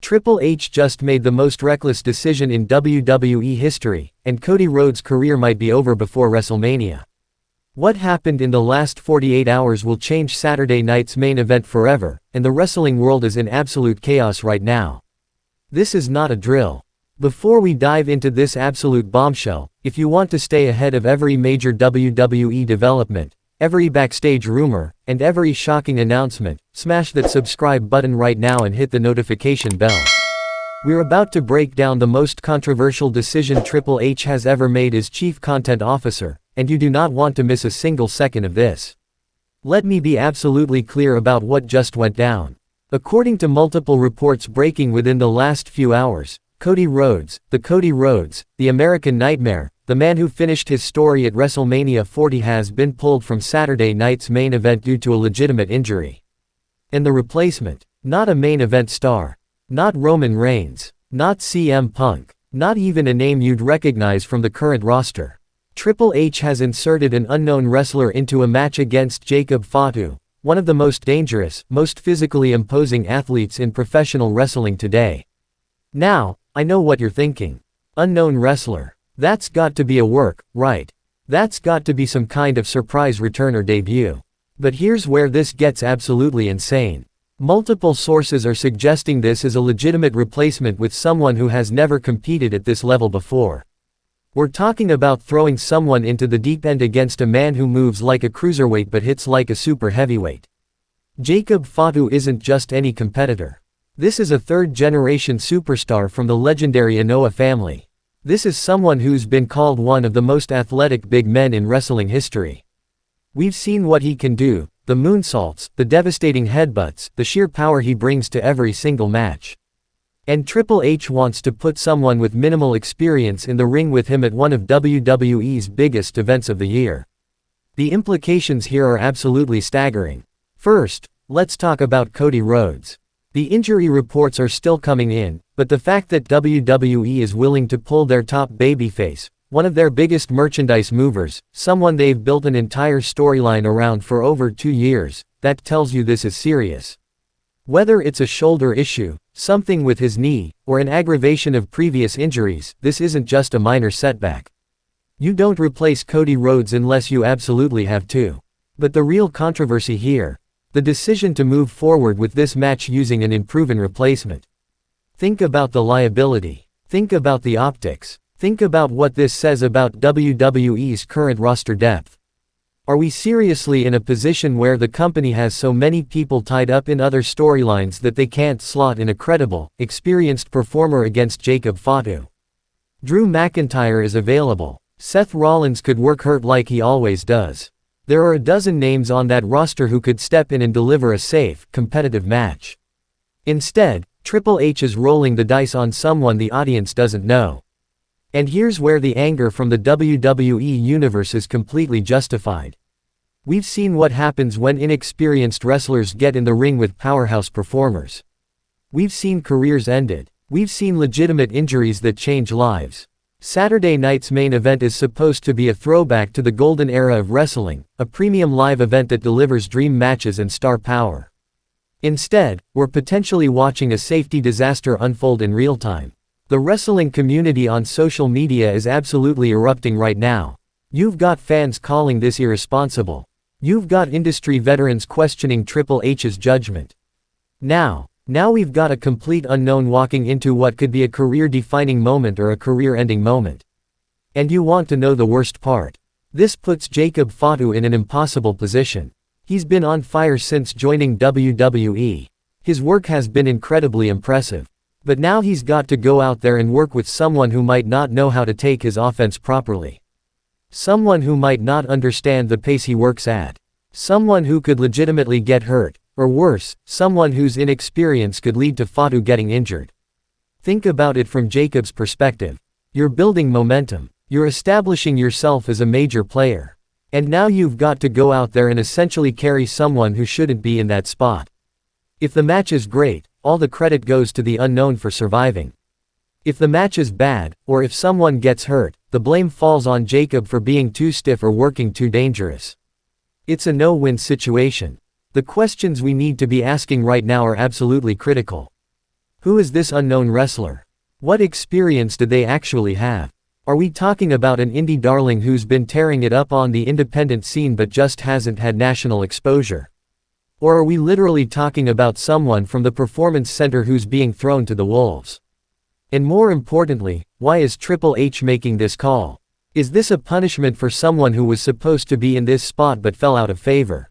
Triple H just made the most reckless decision in WWE history, and Cody Rhodes' career might be over before WrestleMania. What happened in the last 48 hours will change Saturday night's main event forever, and the wrestling world is in absolute chaos right now. This is not a drill. Before we dive into this absolute bombshell, if you want to stay ahead of every major WWE development, every backstage rumor, and every shocking announcement, smash that subscribe button right now and hit the notification bell. We're about to break down the most controversial decision Triple H has ever made as Chief Content Officer, and you do not want to miss a single second of this. Let me be absolutely clear about what just went down. According to multiple reports breaking within the last few hours, Cody Rhodes, the American Nightmare, the man who finished his story at WrestleMania 40 has been pulled from Saturday night's main event due to a legitimate injury. And the replacement, not a main event star, not Roman Reigns, not CM Punk, not even a name you'd recognize from the current roster. Triple H has inserted an unknown wrestler into a match against Jacob Fatu, one of the most dangerous, most physically imposing athletes in professional wrestling today. Now, I know what you're thinking. Unknown wrestler. That's got to be a work, right? That's got to be some kind of surprise return or debut. But here's where this gets absolutely insane. Multiple sources are suggesting this is a legitimate replacement with someone who has never competed at this level before. We're talking about throwing someone into the deep end against a man who moves like a cruiserweight but hits like a super heavyweight. Jacob Fatu isn't just any competitor. This is a third-generation superstar from the legendary Anoa'i family. This is someone who's been called one of the most athletic big men in wrestling history. We've seen what he can do, the moonsaults, the devastating headbutts, the sheer power he brings to every single match. And Triple H wants to put someone with minimal experience in the ring with him at one of WWE's biggest events of the year. The implications here are absolutely staggering. First, let's talk about Cody Rhodes. The injury reports are still coming in, but the fact that WWE is willing to pull their top babyface, one of their biggest merchandise movers, someone they've built an entire storyline around for over 2 years, that tells you this is serious. Whether it's a shoulder issue, something with his knee, or an aggravation of previous injuries, this isn't just a minor setback. You don't replace Cody Rhodes unless you absolutely have to. But the real controversy here, the decision to move forward with this match using an unproven replacement. Think about the liability. Think about the optics. Think about what this says about WWE's current roster depth. Are we seriously in a position where the company has so many people tied up in other storylines that they can't slot in a credible, experienced performer against Jacob Fatu? Drew McIntyre is available. Seth Rollins could work hurt like he always does. There are a dozen names on that roster who could step in and deliver a safe, competitive match. Instead, Triple H is rolling the dice on someone the audience doesn't know. And here's where the anger from the WWE Universe is completely justified. We've seen what happens when inexperienced wrestlers get in the ring with powerhouse performers. We've seen careers ended. We've seen legitimate injuries that change lives. Saturday night's main event is supposed to be a throwback to the golden era of wrestling, a premium live event that delivers dream matches and star power. Instead, we're potentially watching a safety disaster unfold in real time. The wrestling community on social media is absolutely erupting right now. You've got fans calling this irresponsible. You've got industry veterans questioning Triple H's judgment. Now we've got a complete unknown walking into what could be a career-defining moment or a career-ending moment. And you want to know the worst part? This puts Jacob Fatu in an impossible position. He's been on fire since joining WWE. His work has been incredibly impressive. But now he's got to go out there and work with someone who might not know how to take his offense properly. Someone who might not understand the pace he works at. Someone who could legitimately get hurt, or worse, someone whose inexperience could lead to Fatu getting injured. Think about it from Jacob's perspective. You're building momentum. You're establishing yourself as a major player. And now you've got to go out there and essentially carry someone who shouldn't be in that spot. If the match is great, all the credit goes to the unknown for surviving. If the match is bad, or if someone gets hurt, the blame falls on Jacob for being too stiff or working too dangerous. It's a no-win situation. The questions we need to be asking right now are absolutely critical. Who is this unknown wrestler? What experience did they actually have? Are we talking about an indie darling who's been tearing it up on the independent scene but just hasn't had national exposure? Or are we literally talking about someone from the Performance Center who's being thrown to the wolves? And more importantly, why is Triple H making this call? Is this a punishment for someone who was supposed to be in this spot but fell out of favor?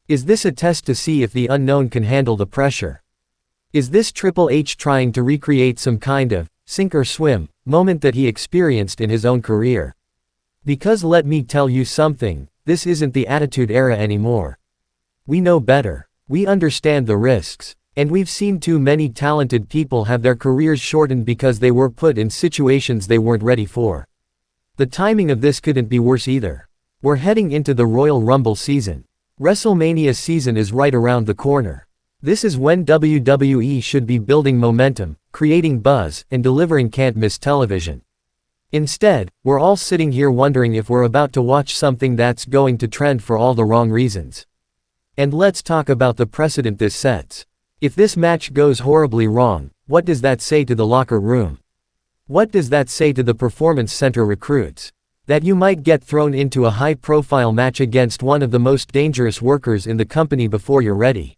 Is this a test to see if the unknown can handle the pressure? Is this Triple H trying to recreate some kind of sink or swim moment that he experienced in his own career? Because let me tell you something, this isn't the Attitude Era anymore. We know better. We understand the risks. And we've seen too many talented people have their careers shortened because they were put in situations they weren't ready for. The timing of this couldn't be worse either. We're heading into the Royal Rumble season. WrestleMania season is right around the corner. This is when WWE should be building momentum, creating buzz, and delivering can't-miss television. Instead, we're all sitting here wondering if we're about to watch something that's going to trend for all the wrong reasons. And let's talk about the precedent this sets. If this match goes horribly wrong, what does that say to the locker room? What does that say to the Performance Center recruits? That you might get thrown into a high-profile match against one of the most dangerous workers in the company before you're ready.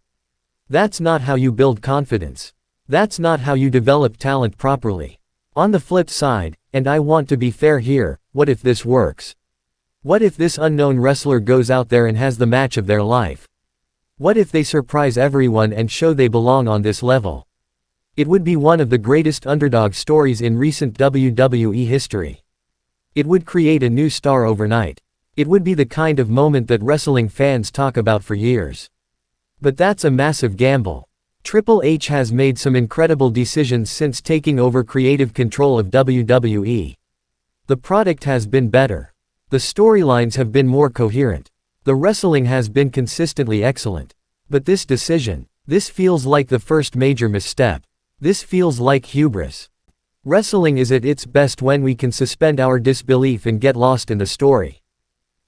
That's not how you build confidence. That's not how you develop talent properly. On the flip side, and I want to be fair here, what if this works? What if this unknown wrestler goes out there and has the match of their life? What if they surprise everyone and show they belong on this level? It would be one of the greatest underdog stories in recent WWE history. It would create a new star overnight. It would be the kind of moment that wrestling fans talk about for years. But that's a massive gamble. Triple H has made some incredible decisions since taking over creative control of WWE. The product has been better. The storylines have been more coherent. The wrestling has been consistently excellent. But this decision, this feels like the first major misstep. This feels like hubris. Wrestling is at its best when we can suspend our disbelief and get lost in the story.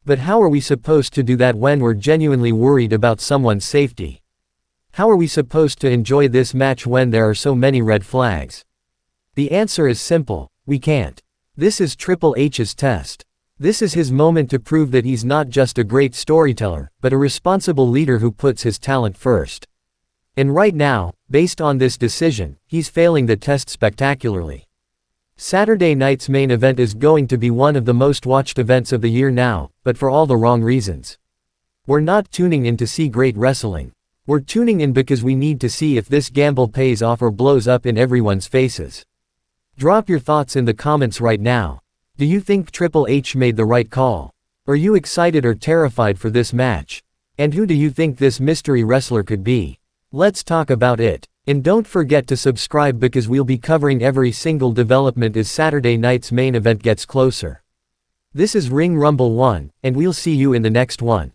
But how are we supposed to do that when we're genuinely worried about someone's safety? How are we supposed to enjoy this match when there are so many red flags? The answer is simple: we can't. This is Triple H's test. This is his moment to prove that he's not just a great storyteller, but a responsible leader who puts his talent first. And right now, based on this decision, he's failing the test spectacularly. Saturday night's main event is going to be one of the most watched events of the year now, but for all the wrong reasons. We're not tuning in to see great wrestling. We're tuning in because we need to see if this gamble pays off or blows up in everyone's faces. Drop your thoughts in the comments right now. Do you think Triple H made the right call? Are you excited or terrified for this match? And who do you think this mystery wrestler could be? Let's talk about it. And don't forget to subscribe because we'll be covering every single development as Saturday night's main event gets closer. This is Ring Rumble 1, and we'll see you in the next one.